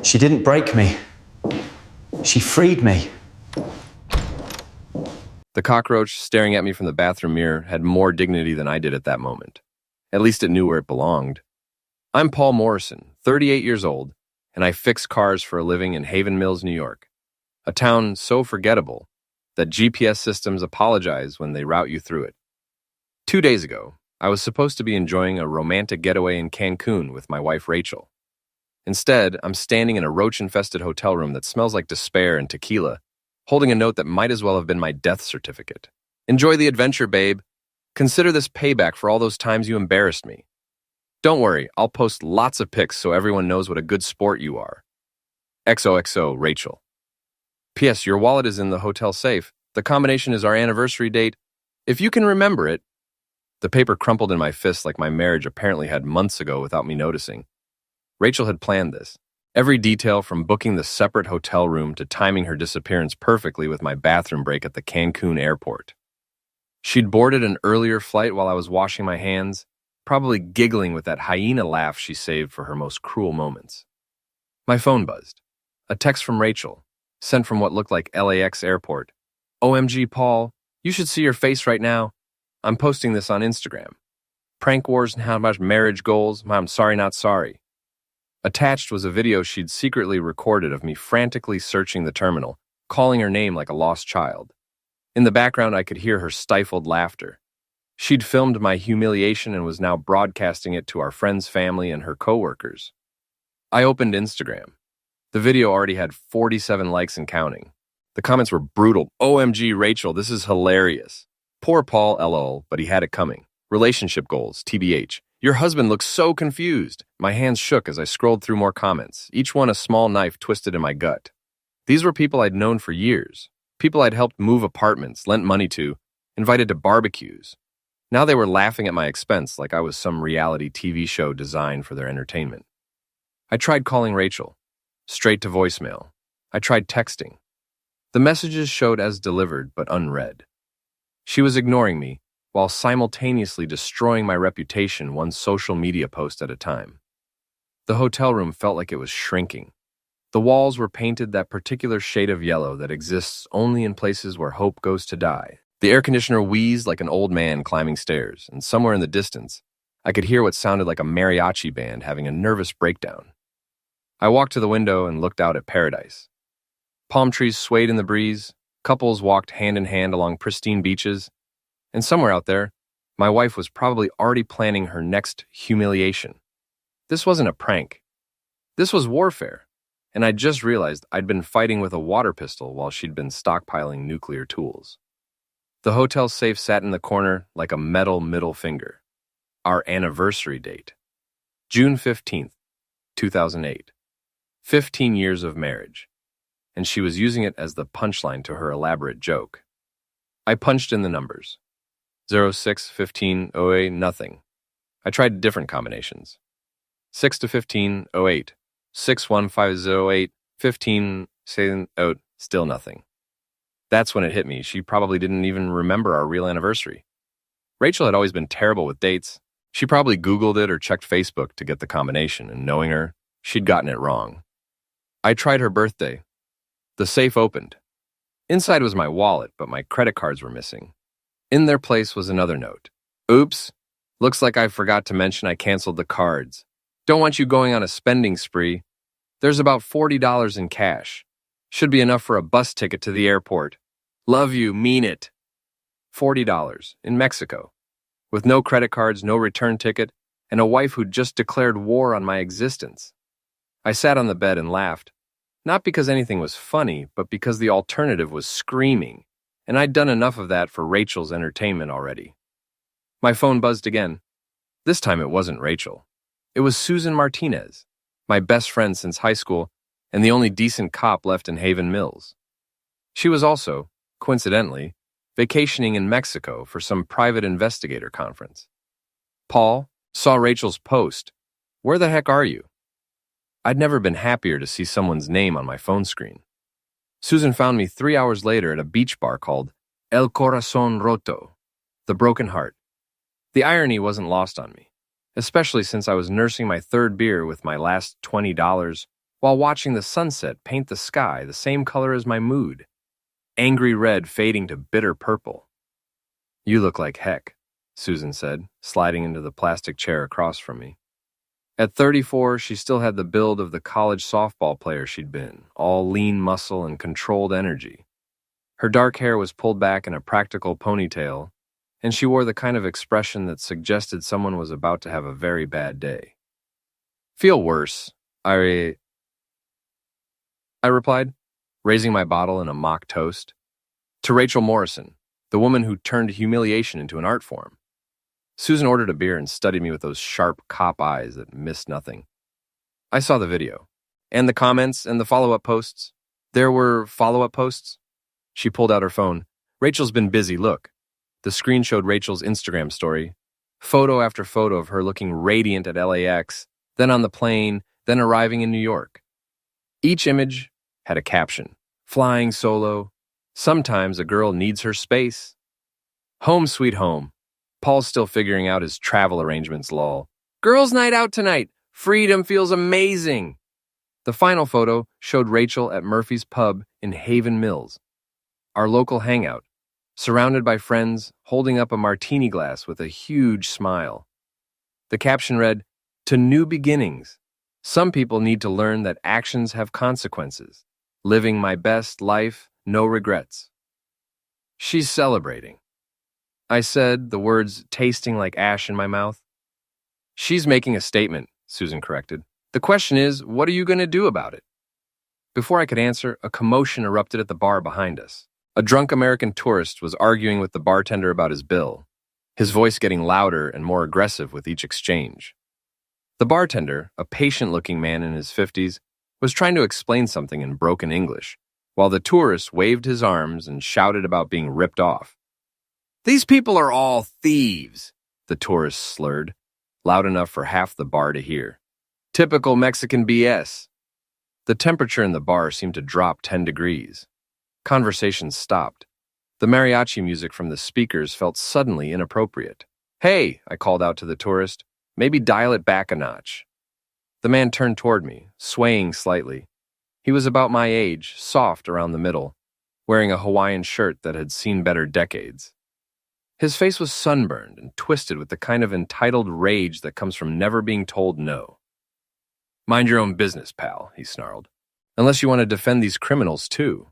She didn't break me. She freed me. The cockroach staring at me from the bathroom mirror had more dignity than I did at that moment. At least it knew where it belonged. I'm Paul Morrison, 38 years old, and I fix cars for a living in Haven Mills, New York, a town so forgettable that GPS systems apologize when they route you through it. 2 days ago, I was supposed to be enjoying a romantic getaway in Cancun with my wife Rachel. Instead, I'm standing in a roach-infested hotel room that smells like despair and tequila, holding a note that might as well have been my death certificate. Enjoy the adventure, babe. Consider this payback for all those times you embarrassed me. Don't worry, I'll post lots of pics so everyone knows what a good sport you are. XOXO, Rachel. P.S. Your wallet is in the hotel safe. The combination is our anniversary date. If you can remember it. The paper crumpled in my fist like my marriage apparently had months ago without me noticing. Rachel had planned this. Every detail from booking the separate hotel room to timing her disappearance perfectly with my bathroom break at the Cancun airport. She'd boarded an earlier flight while I was washing my hands, probably giggling with that hyena laugh she saved for her most cruel moments. My phone buzzed. A text from Rachel, sent from what looked like LAX airport. OMG, Paul, you should see your face right now. I'm posting this on Instagram. Prank wars and how much marriage goals. I'm sorry, not sorry. Attached was a video she'd secretly recorded of me frantically searching the terminal, calling her name like a lost child. In the background, I could hear her stifled laughter. She'd filmed my humiliation and was now broadcasting it to our friend's family and her coworkers. I opened Instagram. The video already had 47 likes and counting. The comments were brutal. OMG, Rachel, this is hilarious. Poor Paul, LOL, but he had it coming. Relationship goals, TBH. Your husband looks so confused. My hands shook as I scrolled through more comments, each one a small knife twisted in my gut. These were people I'd known for years, people I'd helped move apartments, lent money to, invited to barbecues. Now they were laughing at my expense like I was some reality TV show designed for their entertainment. I tried calling Rachel, straight to voicemail. I tried texting. The messages showed as delivered but unread. She was ignoring me, while simultaneously destroying my reputation one social media post at a time. The hotel room felt like it was shrinking. The walls were painted that particular shade of yellow that exists only in places where hope goes to die. The air conditioner wheezed like an old man climbing stairs, and somewhere in the distance, I could hear what sounded like a mariachi band having a nervous breakdown. I walked to the window and looked out at paradise. Palm trees swayed in the breeze, couples walked hand in hand along pristine beaches, and somewhere out there, my wife was probably already planning her next humiliation. This wasn't a prank. This was warfare, and I just realized I'd been fighting with a water pistol while she'd been stockpiling nuclear tools. The hotel safe sat in the corner like a metal middle finger. Our anniversary date. June 15th, 2008. 15 years of marriage. And she was using it as the punchline to her elaborate joke. I punched in the numbers. 06, 15, 08, nothing. I tried different combinations. 6 to 15, 08. 6, 1, 5, 0, 8, 15, 7, 0, still nothing. That's when it hit me. She probably didn't even remember our real anniversary. Rachel had always been terrible with dates. She probably Googled it or checked Facebook to get the combination, and knowing her, she'd gotten it wrong. I tried her birthday. The safe opened. Inside was my wallet, but my credit cards were missing. In their place was another note. Oops, looks like I forgot to mention I canceled the cards. Don't want you going on a spending spree. There's about $40 in cash. Should be enough for a bus ticket to the airport. Love you, mean it. $40 in Mexico. With no credit cards, no return ticket, and a wife who'd just declared war on my existence. I sat on the bed and laughed. Not because anything was funny, but because the alternative was screaming, and I'd done enough of that for Rachel's entertainment already. My phone buzzed again. This time it wasn't Rachel. It was Susan Martinez, my best friend since high school and the only decent cop left in Haven Mills. She was also, coincidentally, vacationing in Mexico for some private investigator conference. Paul, saw Rachel's post. Where the heck are you? I'd never been happier to see someone's name on my phone screen. Susan found me 3 hours later at a beach bar called El Corazón Roto, the Broken Heart. The irony wasn't lost on me, especially since I was nursing my third beer with my last $20 while watching the sunset paint the sky the same color as my mood, angry red fading to bitter purple. "You look like heck," Susan said, sliding into the plastic chair across from me. At 34, she still had the build of the college softball player she'd been, all lean muscle and controlled energy. Her dark hair was pulled back in a practical ponytail, and she wore the kind of expression that suggested someone was about to have a very bad day. "Feel worse," I replied, raising my bottle in a mock toast. To Rachel Morrison, the woman who turned humiliation into an art form. Susan ordered a beer and studied me with those sharp cop eyes that missed nothing. I saw the video, and the comments, and the follow-up posts. There were follow-up posts? She pulled out her phone. "Rachel's been busy, look." The screen showed Rachel's Instagram story. Photo after photo of her looking radiant at LAX, then on the plane, then arriving in New York. Each image had a caption. "Flying solo. Sometimes a girl needs her space. Home sweet home. Paul's still figuring out his travel arrangements, lol. Girls' night out tonight. Freedom feels amazing." The final photo showed Rachel at Murphy's Pub in Haven Mills, our local hangout, surrounded by friends, holding up a martini glass with a huge smile. The caption read, "To new beginnings. Some people need to learn that actions have consequences. Living my best life, no regrets." "She's celebrating," I said, the words tasting like ash in my mouth. "She's making a statement," Susan corrected. "The question is, what are you going to do about it?" Before I could answer, a commotion erupted at the bar behind us. A drunk American tourist was arguing with the bartender about his bill, his voice getting louder and more aggressive with each exchange. The bartender, a patient-looking man in his 50s, was trying to explain something in broken English, while the tourist waved his arms and shouted about being ripped off. "These people are all thieves," the tourist slurred, loud enough for half the bar to hear. "Typical Mexican BS." The temperature in the bar seemed to drop 10 degrees. Conversation stopped. The mariachi music from the speakers felt suddenly inappropriate. "Hey," I called out to the tourist, "maybe dial it back a notch." The man turned toward me, swaying slightly. He was about my age, soft around the middle, wearing a Hawaiian shirt that had seen better decades. His face was sunburned and twisted with the kind of entitled rage that comes from never being told no. "Mind your own business, pal," he snarled. "Unless you want to defend these criminals, too."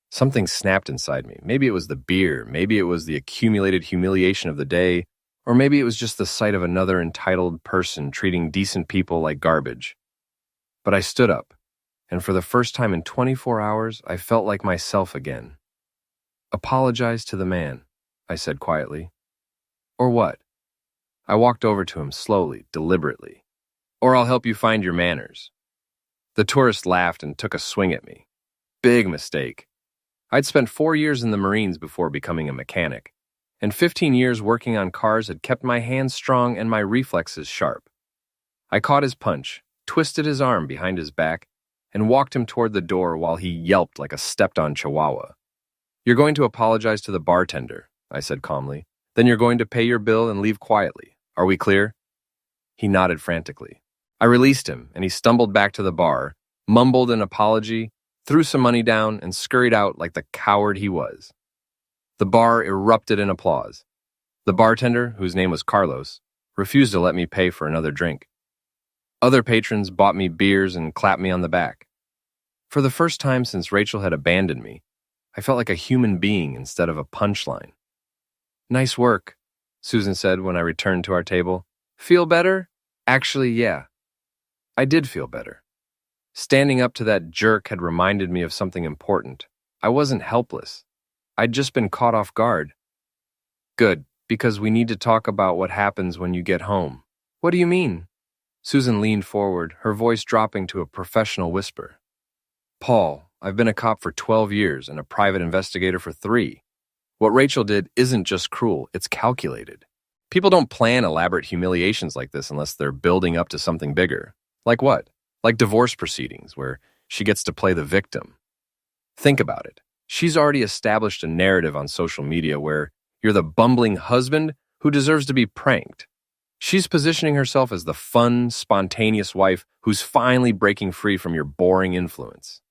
Something snapped inside me. Maybe it was the beer, maybe it was the accumulated humiliation of the day, or maybe it was just the sight of another entitled person treating decent people like garbage. But I stood up, and for the first time in 24 hours, I felt like myself again. "Apologize to the man," I said quietly. "Or what?" I walked over to him slowly, deliberately. "Or I'll help you find your manners." The tourist laughed and took a swing at me. Big mistake. I'd spent 4 years in the Marines before becoming a mechanic, and 15 years working on cars had kept my hands strong and my reflexes sharp. I caught his punch, twisted his arm behind his back, and walked him toward the door while he yelped like a stepped-on chihuahua. "You're going to apologize to the bartender," I said calmly. "Then you're going to pay your bill and leave quietly. Are we clear?" He nodded frantically. I released him, and he stumbled back to the bar, mumbled an apology, threw some money down, and scurried out like the coward he was. The bar erupted in applause. The bartender, whose name was Carlos, refused to let me pay for another drink. Other patrons bought me beers and clapped me on the back. For the first time since Rachel had abandoned me, I felt like a human being instead of a punchline. "Nice work," Susan said when I returned to our table. "Feel better?" Actually, yeah. I did feel better. Standing up to that jerk had reminded me of something important. I wasn't helpless. I'd just been caught off guard. "Good, because we need to talk about what happens when you get home." "What do you mean?" Susan leaned forward, her voice dropping to a professional whisper. "Paul, I've been a cop for 12 years and a private investigator for 3. What Rachel did isn't just cruel, it's calculated. People don't plan elaborate humiliations like this unless they're building up to something bigger. Like what? Like divorce proceedings, where she gets to play the victim. Think about it. She's already established a narrative on social media where you're the bumbling husband who deserves to be pranked. She's positioning herself as the fun, spontaneous wife who's finally breaking free from your boring influence.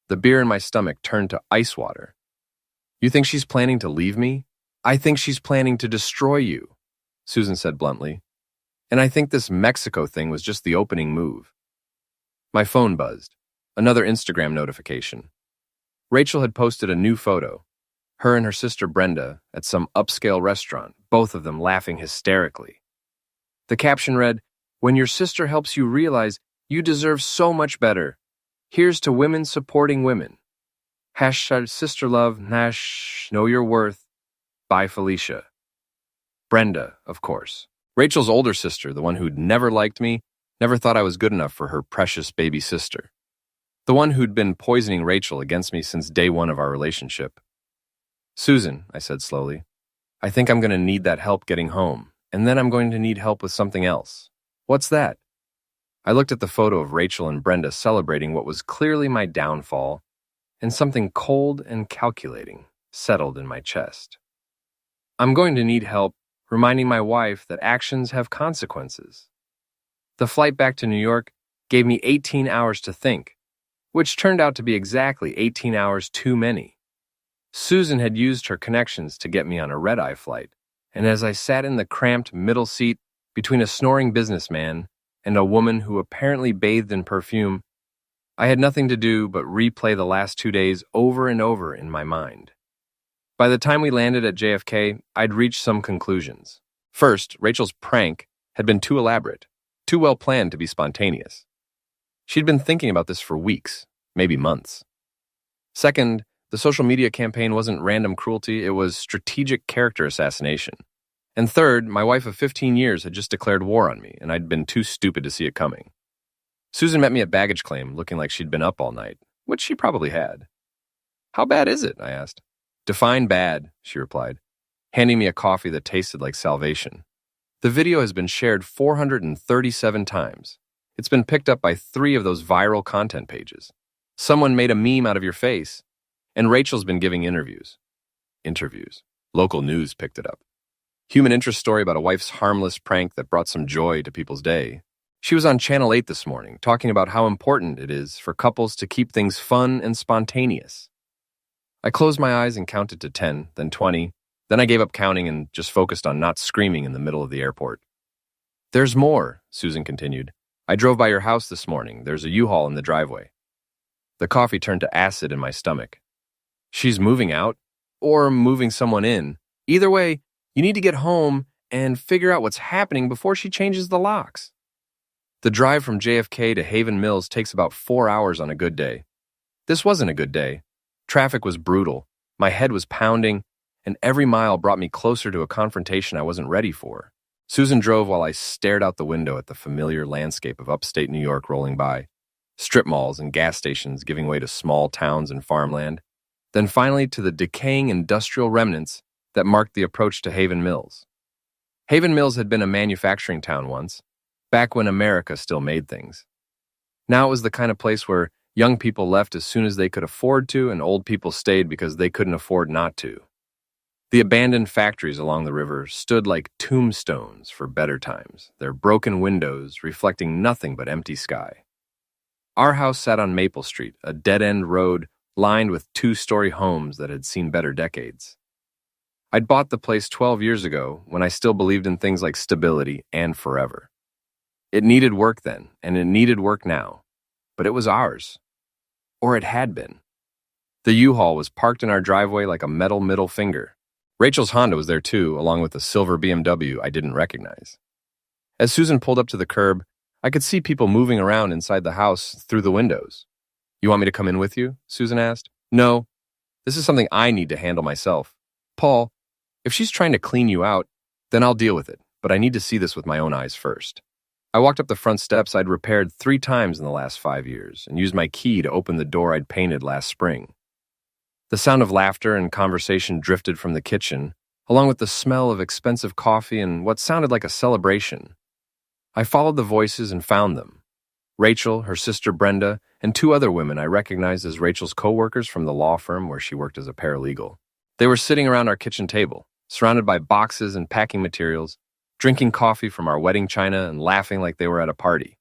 The beer in my stomach turned to ice water. You think she's planning to leave me? I think she's planning to destroy you, Susan said bluntly. And I think this Mexico thing was just the opening move. My phone buzzed. Another Instagram notification. Rachel had posted a new photo. Her and her sister Brenda at some upscale restaurant, both of them laughing hysterically. The caption read, "When your sister helps you realize you deserve so much better. Here's to women supporting women. Hashtag sister love, know your worth. Bye, Felicia." Brenda, of course. Rachel's older sister, the one who'd never liked me, never thought I was good enough for her precious baby sister. The one who'd been poisoning Rachel against me since day one of our relationship. "Susan," I said slowly, "I think I'm going to need that help getting home, and then I'm going to need help with something else." "What's that?" I looked at the photo of Rachel and Brenda celebrating what was clearly my downfall, and something cold and calculating settled in my chest. "I'm going to need help reminding my wife that actions have consequences." The flight back to New York gave me 18 hours to think, which turned out to be exactly 18 hours too many. Susan had used her connections to get me on a red-eye flight, and as I sat in the cramped middle seat between a snoring businessman and a woman who apparently bathed in perfume, I had nothing to do but replay the last 2 days over and over in my mind. By the time we landed at JFK, I'd reached some conclusions. First, Rachel's prank had been too elaborate, too well planned to be spontaneous. She'd been thinking about this for weeks, maybe months. Second, the social media campaign wasn't random cruelty, it was strategic character assassination. And third, my wife of 15 years had just declared war on me, and I'd been too stupid to see it coming. Susan met me at baggage claim, looking like she'd been up all night, which she probably had. "How bad is it?" I asked. "Define bad," she replied, handing me a coffee that tasted like salvation. The video has been shared 437 times. It's been picked up by 3 of those viral content pages. Someone made a meme out of your face, and Rachel's been giving interviews. Local news picked it up. Human interest story about a wife's harmless prank that brought some joy to people's day. She was on Channel 8 this morning, talking about how important it is for couples to keep things fun and spontaneous. I closed my eyes and counted to 10, then 20. Then I gave up counting and just focused on not screaming in the middle of the airport. "There's more," Susan continued. "I drove by your house this morning. There's a U-Haul in the driveway." The coffee turned to acid in my stomach. She's moving out, or moving someone in. Either way, you need to get home and figure out what's happening before she changes the locks. The drive from JFK to Haven Mills takes about 4 hours on a good day. This wasn't a good day. Traffic was brutal, my head was pounding, and every mile brought me closer to a confrontation I wasn't ready for. Susan drove while I stared out the window at the familiar landscape of upstate New York rolling by, strip malls and gas stations giving way to small towns and farmland, then finally to the decaying industrial remnants that marked the approach to Haven Mills. Haven Mills had been a manufacturing town once, back when America still made things. Now it was the kind of place where young people left as soon as they could afford to, and old people stayed because they couldn't afford not to. The abandoned factories along the river stood like tombstones for better times, their broken windows reflecting nothing but empty sky. Our house sat on Maple Street, a dead-end road lined with 2-story homes that had seen better decades. I'd bought the place 12 years ago when I still believed in things like stability and forever. It needed work then, and it needed work now, but it was ours. Or it had been. The U-Haul was parked in our driveway like a metal middle finger. Rachel's Honda was there too, along with a silver BMW I didn't recognize. As Susan pulled up to the curb, I could see people moving around inside the house through the windows. "You want me to come in with you?" Susan asked. "No. This is something I need to handle myself. Paul, if she's trying to clean you out, then I'll deal with it, but I need to see this with my own eyes first." I walked up the front steps I'd repaired 3 times in the last 5 years and used my key to open the door I'd painted last spring. The sound of laughter and conversation drifted from the kitchen, along with the smell of expensive coffee and what sounded like a celebration. I followed the voices and found them. Rachel, her sister Brenda, and 2 other women I recognized as Rachel's co-workers from the law firm where she worked as a paralegal. They were sitting around our kitchen table, surrounded by boxes and packing materials, drinking coffee from our wedding china and laughing like they were at a party.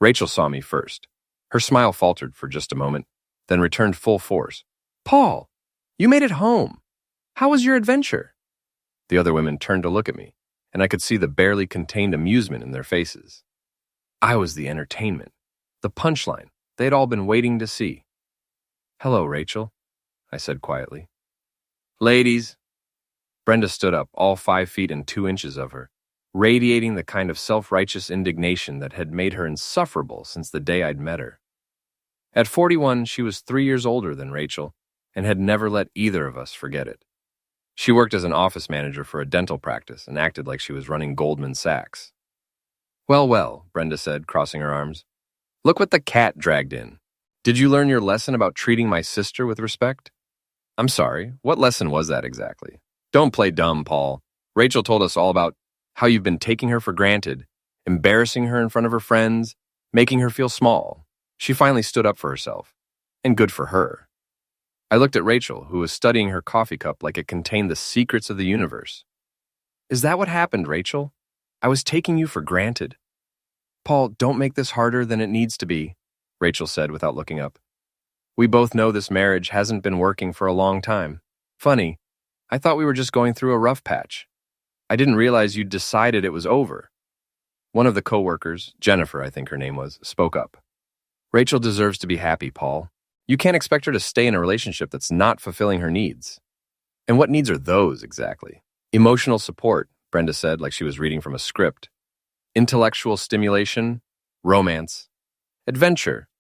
Rachel saw me first. Her smile faltered for just a moment, then returned full force. "Paul, you made it home. How was your adventure?" The other women turned to look at me, and I could see the barely contained amusement in their faces. I was the entertainment, the punchline they had all been waiting to see. "Hello, Rachel," I said quietly. "Ladies." Brenda stood up, all 5 feet and 2 inches of her, radiating the kind of self-righteous indignation that had made her insufferable since the day I'd met her. At 41, she was 3 years older than Rachel and had never let either of us forget it. She worked as an office manager for a dental practice and acted like she was running Goldman Sachs. Well, Brenda said, crossing her arms. "Look what the cat dragged in. Did you learn your lesson about treating my sister with respect?" "I'm sorry, what lesson was that exactly?" "Don't play dumb, Paul. Rachel told us all about how you've been taking her for granted, embarrassing her in front of her friends, making her feel small. She finally stood up for herself, and good for her." I looked at Rachel, who was studying her coffee cup like it contained the secrets of the universe. "Is that what happened, Rachel? I was taking you for granted." "Paul, don't make this harder than it needs to be," Rachel said without looking up. "We both know this marriage hasn't been working for a long time. Funny, I thought we were just going through a rough patch. I didn't realize you'd decided it was over." One of the co-workers, Jennifer I think her name was, spoke up. "Rachel deserves to be happy, Paul. You can't expect her to stay in a relationship that's not fulfilling her needs." "And what needs are those, exactly?" "Emotional support," Brenda said like she was reading from a script. "Intellectual stimulation, romance, adventure.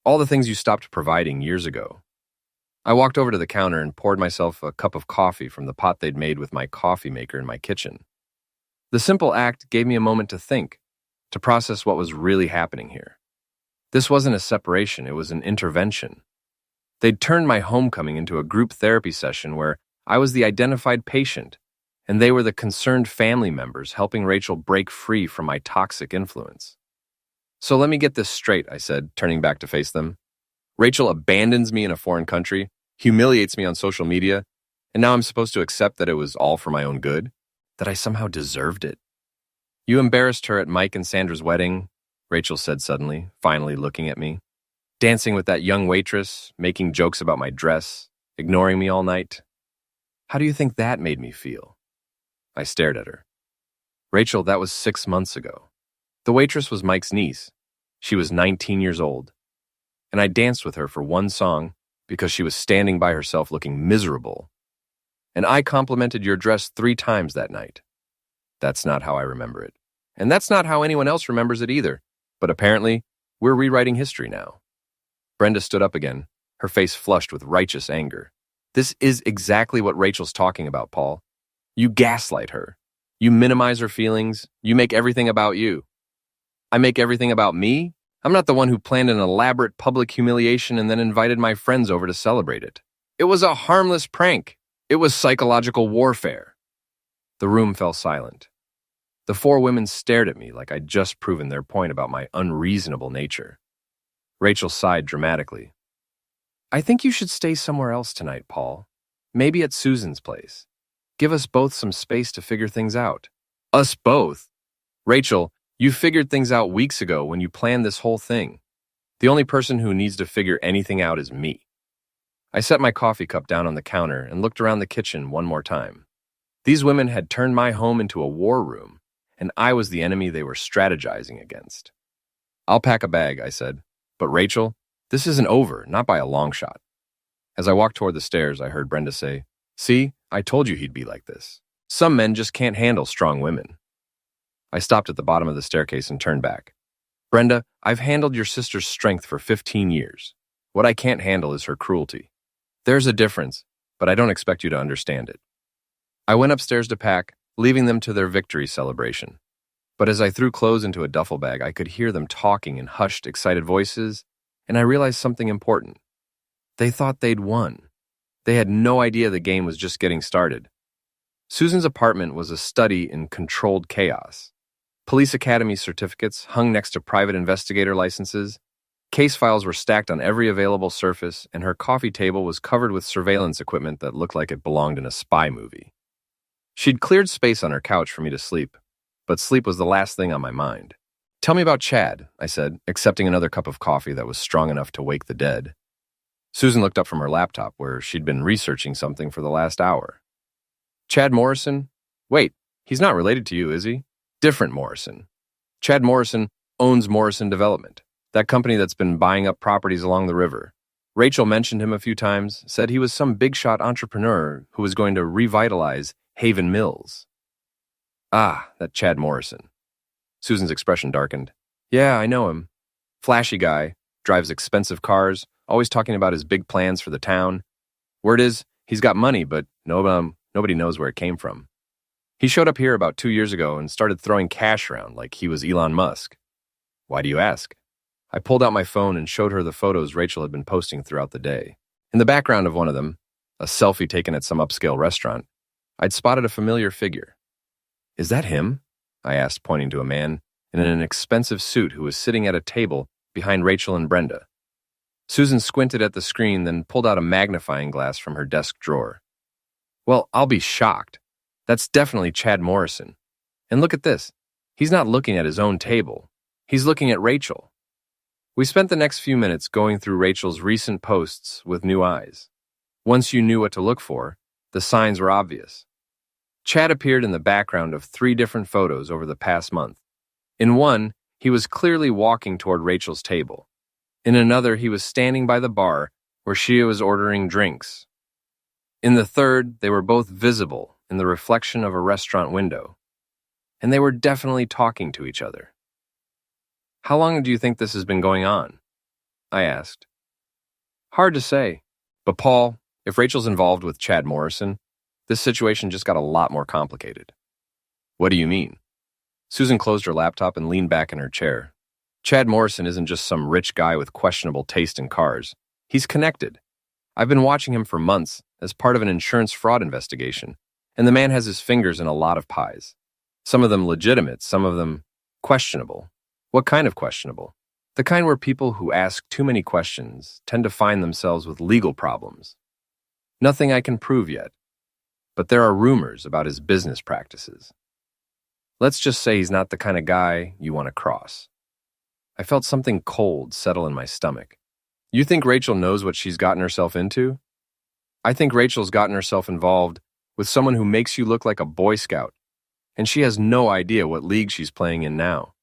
All the things you stopped providing years ago." I walked over to the counter and poured myself a cup of coffee from the pot they'd made with my coffee maker in my kitchen. The simple act gave me a moment to think, to process what was really happening here. This wasn't a separation, it was an intervention. They'd turned my homecoming into a group therapy session where I was the identified patient, and they were the concerned family members helping Rachel break free from my toxic influence. "So let me get this straight," I said, turning back to face them. "Rachel abandons me in a foreign country, humiliates me on social media, and now I'm supposed to accept that it was all for my own good? That I somehow deserved it?" "You embarrassed her at Mike and Sandra's wedding," Rachel said suddenly, finally looking at me. "Dancing with that young waitress, making jokes about my dress, ignoring me all night. How do you think that made me feel?" I stared at her. "Rachel, that was 6 months ago. The waitress was Mike's niece. She was 19 years old. And I danced with her for one song because she was standing by herself looking miserable. And I complimented your dress 3 times that night. That's not how I remember it. And that's not how anyone else remembers it either. But apparently, we're rewriting history now." Brenda stood up again, her face flushed with righteous anger. "This is exactly what Rachel's talking about, Paul. You gaslight her. You minimize her feelings. You make everything about you." "I make everything about me? I'm not the one who planned an elaborate public humiliation and then invited my friends over to celebrate it. It was a harmless prank. It was psychological warfare." The room fell silent. The 4 women stared at me like I'd just proven their point about my unreasonable nature. Rachel sighed dramatically. "I think you should stay somewhere else tonight, Paul. Maybe at Susan's place. Give us both some space to figure things out." "Us both?" "Rachel, you figured things out weeks ago when you planned this whole thing. The only person who needs to figure anything out is me." I set my coffee cup down on the counter and looked around the kitchen one more time. These women had turned my home into a war room, and I was the enemy they were strategizing against. "I'll pack a bag," I said. "But Rachel, this isn't over, not by a long shot." As I walked toward the stairs, I heard Brenda say, "See, I told you he'd be like this. Some men just can't handle strong women." I stopped at the bottom of the staircase and turned back. "Brenda, I've handled your sister's strength for 15 years. What I can't handle is her cruelty. There's a difference, but I don't expect you to understand it." I went upstairs to pack, leaving them to their victory celebration. But as I threw clothes into a duffel bag, I could hear them talking in hushed, excited voices, and I realized something important. They thought they'd won. They had no idea the game was just getting started. Susan's apartment was a study in controlled chaos. Police academy certificates hung next to private investigator licenses. Case files were stacked on every available surface, and her coffee table was covered with surveillance equipment that looked like it belonged in a spy movie. She'd cleared space on her couch for me to sleep, but sleep was the last thing on my mind. Tell me about Chad, I said, accepting another cup of coffee that was strong enough to wake the dead. Susan looked up from her laptop, where she'd been researching something for the last hour. Chad Morrison? Wait, he's not related to you, is he? Different Morrison. Chad Morrison owns Morrison Development, that company that's been buying up properties along the river. Rachel mentioned him a few times, said he was some big-shot entrepreneur who was going to revitalize Haven Mills. Ah, that Chad Morrison. Susan's expression darkened. Yeah, I know him. Flashy guy, drives expensive cars, always talking about his big plans for the town. Word is, he's got money, but nobody knows where it came from. He showed up here about 2 years ago and started throwing cash around like he was Elon Musk. Why do you ask? I pulled out my phone and showed her the photos Rachel had been posting throughout the day. In the background of one of them, a selfie taken at some upscale restaurant, I'd spotted a familiar figure. Is that him? I asked, pointing to a man in an expensive suit who was sitting at a table behind Rachel and Brenda. Susan squinted at the screen, then pulled out a magnifying glass from her desk drawer. Well, I'll be shocked. That's definitely Chad Morrison. And look at this. He's not looking at his own table. He's looking at Rachel. We spent the next few minutes going through Rachel's recent posts with new eyes. Once you knew what to look for, the signs were obvious. Chad appeared in the background of 3 different photos over the past month. In one, he was clearly walking toward Rachel's table. In another, he was standing by the bar where she was ordering drinks. In the third, they were both visible in the reflection of a restaurant window. And they were definitely talking to each other. How long do you think this has been going on? I asked. Hard to say. But Paul, if Rachel's involved with Chad Morrison, this situation just got a lot more complicated. What do you mean? Susan closed her laptop and leaned back in her chair. Chad Morrison isn't just some rich guy with questionable taste in cars. He's connected. I've been watching him for months as part of an insurance fraud investigation, and the man has his fingers in a lot of pies. Some of them legitimate, some of them questionable. What kind of questionable? The kind where people who ask too many questions tend to find themselves with legal problems. Nothing I can prove yet, but there are rumors about his business practices. Let's just say he's not the kind of guy you want to cross. I felt something cold settle in my stomach. You think Rachel knows what she's gotten herself into? I think Rachel's gotten herself involved with someone who makes you look like a Boy Scout, and she has no idea what league she's playing in now.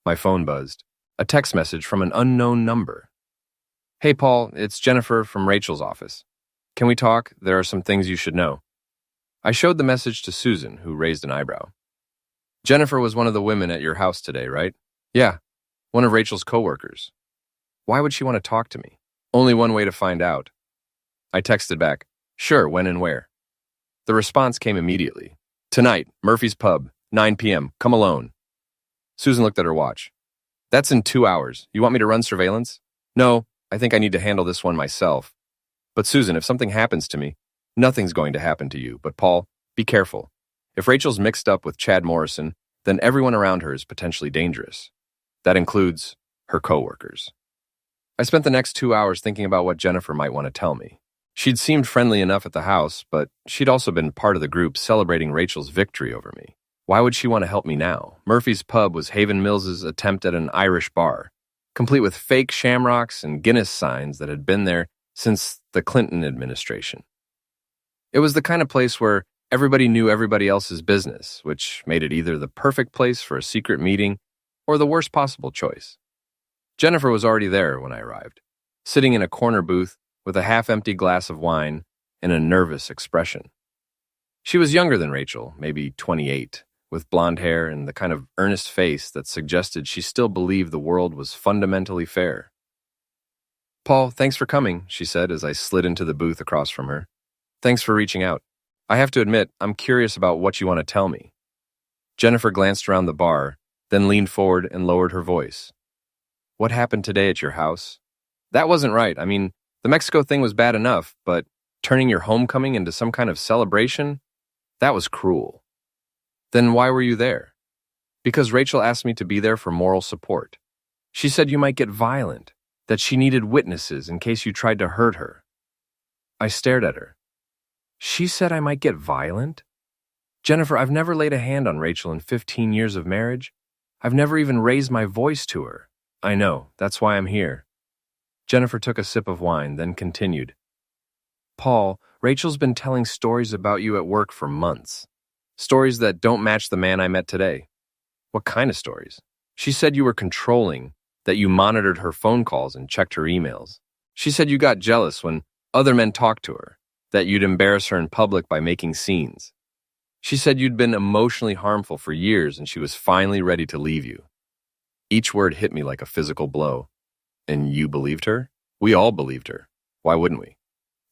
My phone buzzed. A text message from an unknown number. Hey, Paul, it's Jennifer from Rachel's office. Can we talk? There are some things you should know. I showed the message to Susan, who raised an eyebrow. Jennifer was one of the women at your house today, right? Yeah, one of Rachel's coworkers. Why would she want to talk to me? Only one way to find out. I texted back, sure, when and where. The response came immediately. Tonight, Murphy's Pub, 9 p.m., come alone. Susan looked at her watch. That's in 2 hours. You want me to run surveillance? No, I think I need to handle this one myself. But Susan, if something happens to me, nothing's going to happen to you. But Paul, be careful. If Rachel's mixed up with Chad Morrison, then everyone around her is potentially dangerous. That includes her coworkers. I spent the next 2 hours thinking about what Jennifer might want to tell me. She'd seemed friendly enough at the house, but she'd also been part of the group celebrating Rachel's victory over me. Why would she want to help me now? Murphy's Pub was Haven Mills's attempt at an Irish bar, complete with fake shamrocks and Guinness signs that had been there since the Clinton administration. It was the kind of place where everybody knew everybody else's business, which made it either the perfect place for a secret meeting or the worst possible choice. Jennifer was already there when I arrived, sitting in a corner booth with a half-empty glass of wine and a nervous expression. She was younger than Rachel, maybe 28, with blonde hair and the kind of earnest face that suggested she still believed the world was fundamentally fair. Paul, thanks for coming, she said as I slid into the booth across from her. Thanks for reaching out. I have to admit, I'm curious about what you want to tell me. Jennifer glanced around the bar, then leaned forward and lowered her voice. What happened today at your house? That wasn't right. I mean, the Mexico thing was bad enough, but turning your homecoming into some kind of celebration? That was cruel. Then why were you there? Because Rachel asked me to be there for moral support. She said you might get violent, that she needed witnesses in case you tried to hurt her. I stared at her. She said I might get violent? Jennifer, I've never laid a hand on Rachel in 15 years of marriage. I've never even raised my voice to her. I know, that's why I'm here. Jennifer took a sip of wine, then continued. Paul, Rachel's been telling stories about you at work for months. Stories that don't match the man I met today. What kind of stories? She said you were controlling, that you monitored her phone calls and checked her emails. She said you got jealous when other men talked to her, that you'd embarrass her in public by making scenes. She said you'd been emotionally harmful for years and she was finally ready to leave you. Each word hit me like a physical blow. And you believed her? We all believed her. Why wouldn't we?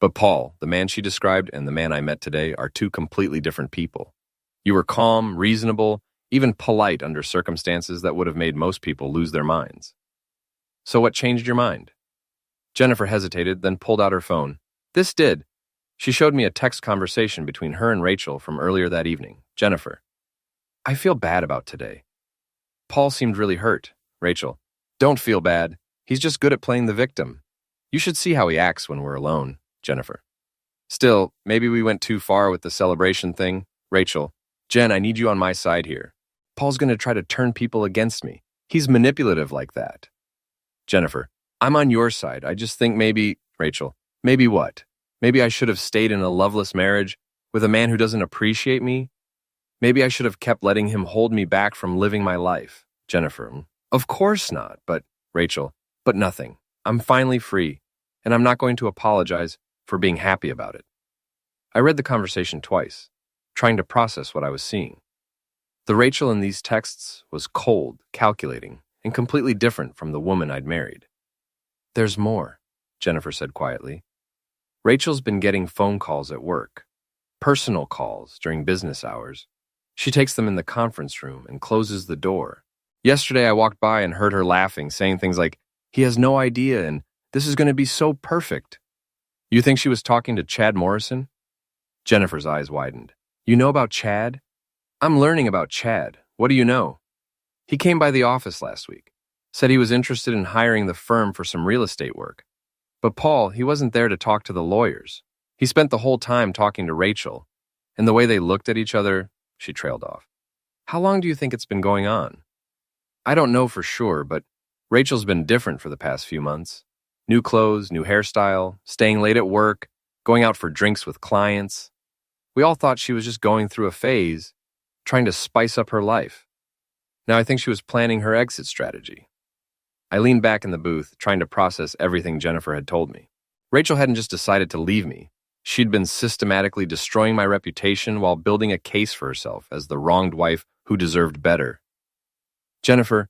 But Paul, the man she described, and the man I met today are two completely different people. You were calm, reasonable, even polite under circumstances that would have made most people lose their minds. So what changed your mind? Jennifer hesitated, then pulled out her phone. This did. She showed me a text conversation between her and Rachel from earlier that evening. Jennifer, I feel bad about today. Paul seemed really hurt. Rachel, don't feel bad. He's just good at playing the victim. You should see how he acts when we're alone. Jennifer, still, maybe we went too far with the celebration thing. Rachel, Jen, I need you on my side here. Paul's going to try to turn people against me. He's manipulative like that. Jennifer, I'm on your side. I just think maybe, Rachel, maybe what? Maybe I should have stayed in a loveless marriage with a man who doesn't appreciate me. Maybe I should have kept letting him hold me back from living my life. Jennifer, of course not. But Rachel, but nothing. I'm finally free, and I'm not going to apologize for being happy about it. I read the conversation twice, trying to process what I was seeing. The Rachel in these texts was cold, calculating, and completely different from the woman I'd married. There's more, Jennifer said quietly. Rachel's been getting phone calls at work, personal calls during business hours. She takes them in the conference room and closes the door. Yesterday I walked by and heard her laughing, saying things like, he has no idea and this is going to be so perfect. You think she was talking to Chad Morrison? Jennifer's eyes widened. You know about Chad? I'm learning about Chad. What do you know? He came by the office last week, said he was interested in hiring the firm for some real estate work. But Paul, he wasn't there to talk to the lawyers. He spent the whole time talking to Rachel, and the way they looked at each other, she trailed off. How long do you think it's been going on? I don't know for sure, but Rachel's been different for the past few months. New clothes, new hairstyle, staying late at work, going out for drinks with clients. We all thought she was just going through a phase, trying to spice up her life. Now I think she was planning her exit strategy. I leaned back in the booth, trying to process everything Jennifer had told me. Rachel hadn't just decided to leave me. She'd been systematically destroying my reputation while building a case for herself as the wronged wife who deserved better. Jennifer,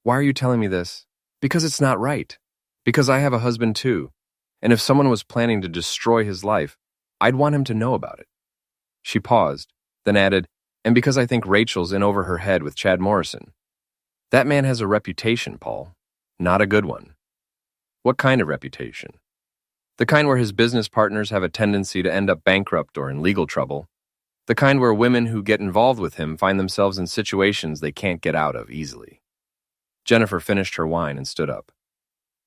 why are you telling me this? Because it's not right. Because I have a husband too. And if someone was planning to destroy his life, I'd want him to know about it. She paused, then added, and because I think Rachel's in over her head with Chad Morrison. That man has a reputation, Paul. Not a good one. What kind of reputation? The kind where his business partners have a tendency to end up bankrupt or in legal trouble. The kind where women who get involved with him find themselves in situations they can't get out of easily. Jennifer finished her wine and stood up.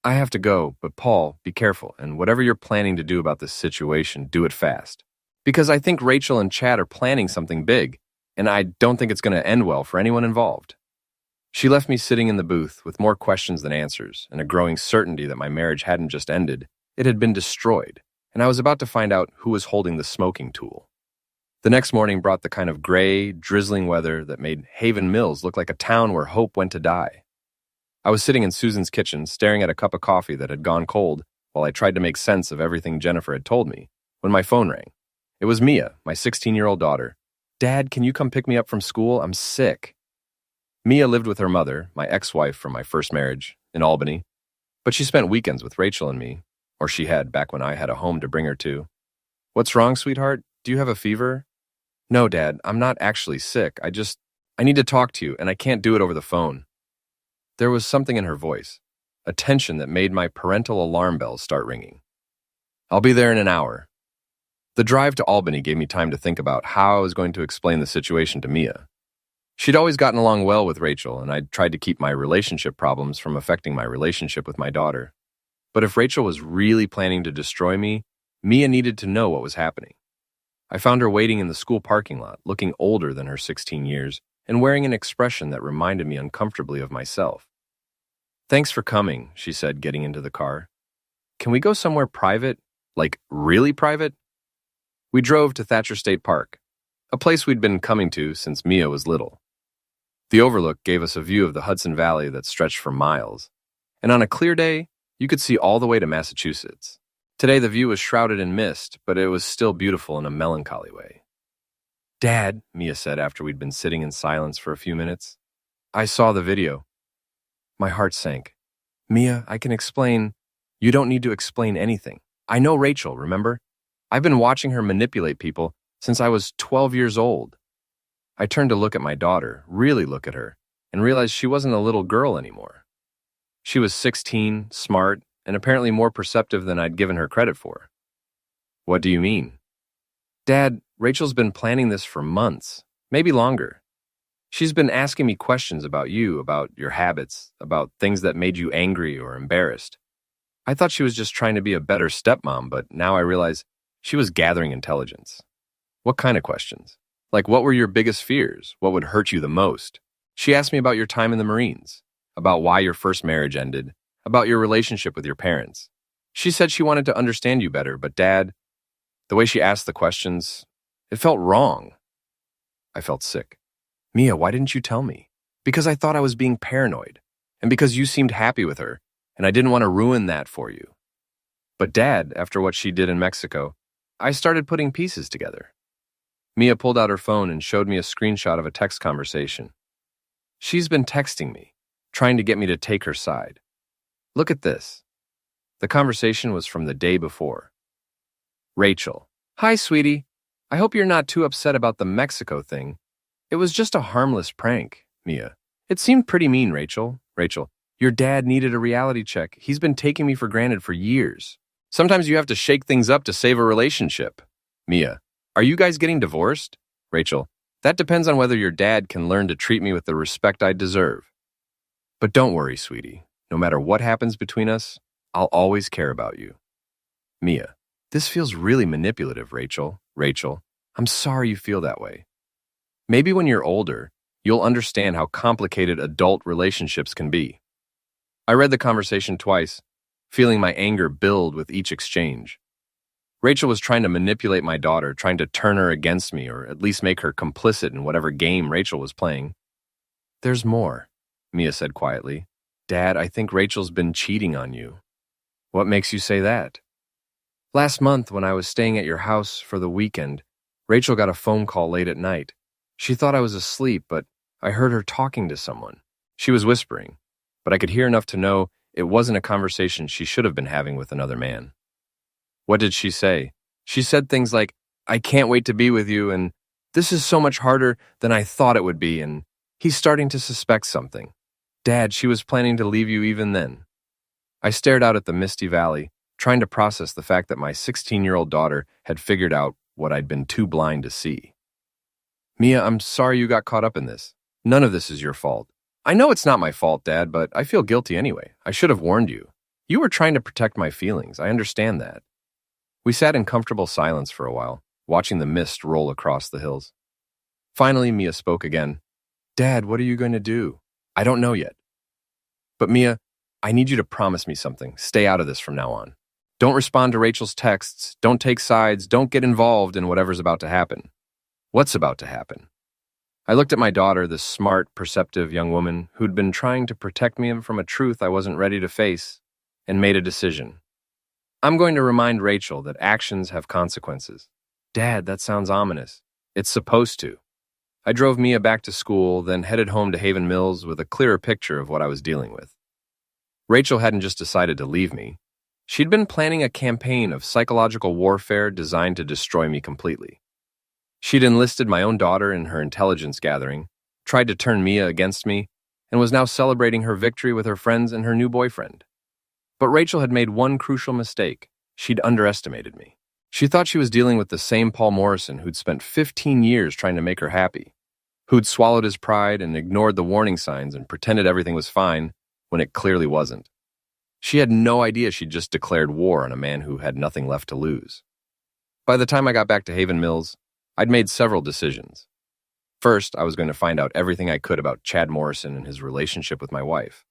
I have to go, but Paul, be careful, and whatever you're planning to do about this situation, do it fast. Because I think Rachel and Chad are planning something big, and I don't think it's going to end well for anyone involved. She left me sitting in the booth with more questions than answers and a growing certainty that my marriage hadn't just ended, it had been destroyed, and I was about to find out who was holding the smoking tool. The next morning brought the kind of gray, drizzling weather that made Haven Mills look like a town where hope went to die. I was sitting in Susan's kitchen, staring at a cup of coffee that had gone cold while I tried to make sense of everything Jennifer had told me, when my phone rang. It was Mia, my 16-year-old daughter. Dad, can you come pick me up from school? I'm sick. Mia lived with her mother, my ex-wife from my first marriage, in Albany, but she spent weekends with Rachel and me, or she had back when I had a home to bring her to. What's wrong, sweetheart? Do you have a fever? No, Dad, I'm not actually sick. I need to talk to you, and I can't do it over the phone. There was something in her voice, a tension that made my parental alarm bells start ringing. I'll be there in an hour. The drive to Albany gave me time to think about how I was going to explain the situation to Mia. She'd always gotten along well with Rachel, and I'd tried to keep my relationship problems from affecting my relationship with my daughter. But if Rachel was really planning to destroy me, Mia needed to know what was happening. I found her waiting in the school parking lot, looking older than her 16 years, and wearing an expression that reminded me uncomfortably of myself. "Thanks for coming," she said, getting into the car. "Can we go somewhere private? Like, really private?" We drove to Thatcher State Park, a place we'd been coming to since Mia was little. The overlook gave us a view of the Hudson Valley that stretched for miles, and on a clear day, you could see all the way to Massachusetts. Today, the view was shrouded in mist, but it was still beautiful in a melancholy way. "Dad," Mia said after we'd been sitting in silence for a few minutes, "I saw the video." My heart sank. "Mia, I can explain." "You don't need to explain anything. I know Rachel, remember? I've been watching her manipulate people since I was 12 years old." I turned to look at my daughter, really look at her, and realized she wasn't a little girl anymore. She was 16, smart, and apparently more perceptive than I'd given her credit for. "What do you mean?" "Dad, Rachel's been planning this for months, maybe longer. She's been asking me questions about you, about your habits, about things that made you angry or embarrassed. I thought she was just trying to be a better stepmom, but now I realize she was gathering intelligence." "What kind of questions? Like, what were your biggest fears? What would hurt you the most?" "She asked me about your time in the Marines, about why your first marriage ended, about your relationship with your parents. She said she wanted to understand you better, but Dad, the way she asked the questions, it felt wrong." I felt sick. "Mia, why didn't you tell me?" "Because I thought I was being paranoid, and because you seemed happy with her, and I didn't want to ruin that for you." "But Dad, after what she did in Mexico, I started putting pieces together." Mia pulled out her phone and showed me a screenshot of a text conversation. "She's been texting me, trying to get me to take her side. Look at this." The conversation was from the day before. "Rachel, hi, sweetie. I hope you're not too upset about the Mexico thing. It was just a harmless prank." Mia: "It seemed pretty mean, Rachel." Rachel: "Your dad needed a reality check. He's been taking me for granted for years. Sometimes you have to shake things up to save a relationship." Mia: "Are you guys getting divorced?" Rachel: "That depends on whether your dad can learn to treat me with the respect I deserve. But don't worry, sweetie. No matter what happens between us, I'll always care about you." Mia: "This feels really manipulative, Rachel." Rachel: "I'm sorry you feel that way. Maybe when you're older, you'll understand how complicated adult relationships can be." I read the conversation twice, feeling my anger build with each exchange. Rachel was trying to manipulate my daughter, trying to turn her against me, or at least make her complicit in whatever game Rachel was playing. "There's more," Mia said quietly. "Dad, I think Rachel's been cheating on you." "What makes you say that?" "Last month, when I was staying at your house for the weekend, Rachel got a phone call late at night. She thought I was asleep, but I heard her talking to someone. She was whispering, but I could hear enough to know it wasn't a conversation she should have been having with another man." "What did she say?" "She said things like, 'I can't wait to be with you,' and 'this is so much harder than I thought it would be,' and 'he's starting to suspect something.' Dad, she was planning to leave you even then." I stared out at the misty valley, trying to process the fact that my 16-year-old daughter had figured out what I'd been too blind to see. "Mia, I'm sorry you got caught up in this. None of this is your fault." "I know it's not my fault, Dad, but I feel guilty anyway. I should have warned you. You were trying to protect my feelings. I understand that." We sat in comfortable silence for a while, watching the mist roll across the hills. Finally, Mia spoke again. "Dad, what are you going to do?" "I don't know yet. But Mia, I need you to promise me something. Stay out of this from now on. Don't respond to Rachel's texts. Don't take sides. Don't get involved in whatever's about to happen." "What's about to happen?" I looked at my daughter, this smart, perceptive young woman who'd been trying to protect me from a truth I wasn't ready to face, and made a decision. "I'm going to remind Rachel that actions have consequences." "Dad, that sounds ominous." "It's supposed to." I drove Mia back to school, then headed home to Haven Mills with a clearer picture of what I was dealing with. Rachel hadn't just decided to leave me. She'd been planning a campaign of psychological warfare designed to destroy me completely. She'd enlisted my own daughter in her intelligence gathering, tried to turn Mia against me, and was now celebrating her victory with her friends and her new boyfriend. But Rachel had made one crucial mistake. She'd underestimated me. She thought she was dealing with the same Paul Morrison who'd spent 15 years trying to make her happy, who'd swallowed his pride and ignored the warning signs and pretended everything was fine when it clearly wasn't. She had no idea she'd just declared war on a man who had nothing left to lose. By the time I got back to Haven Mills, I'd made several decisions. First, I was going to find out everything I could about Chad Morrison and his relationship with my wife.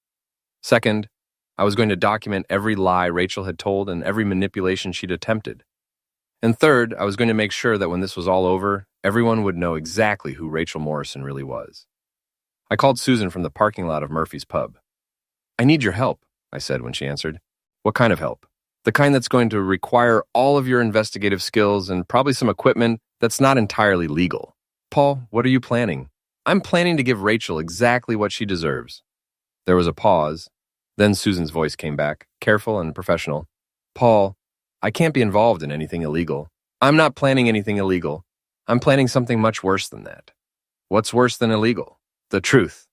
Second, I was going to document every lie Rachel had told and every manipulation she'd attempted. And third, I was going to make sure that when this was all over, everyone would know exactly who Rachel Morrison really was. I called Susan from the parking lot of Murphy's Pub. "I need your help," I said when she answered. "What kind of help?" "The kind that's going to require all of your investigative skills and probably some equipment that's not entirely legal." "Paul, what are you planning?" "I'm planning to give Rachel exactly what she deserves." There was a pause. Then Susan's voice came back, careful and professional. "Paul, I can't be involved in anything illegal. I'm not planning anything illegal. I'm planning something much worse than that." "What's worse than illegal?" "The truth."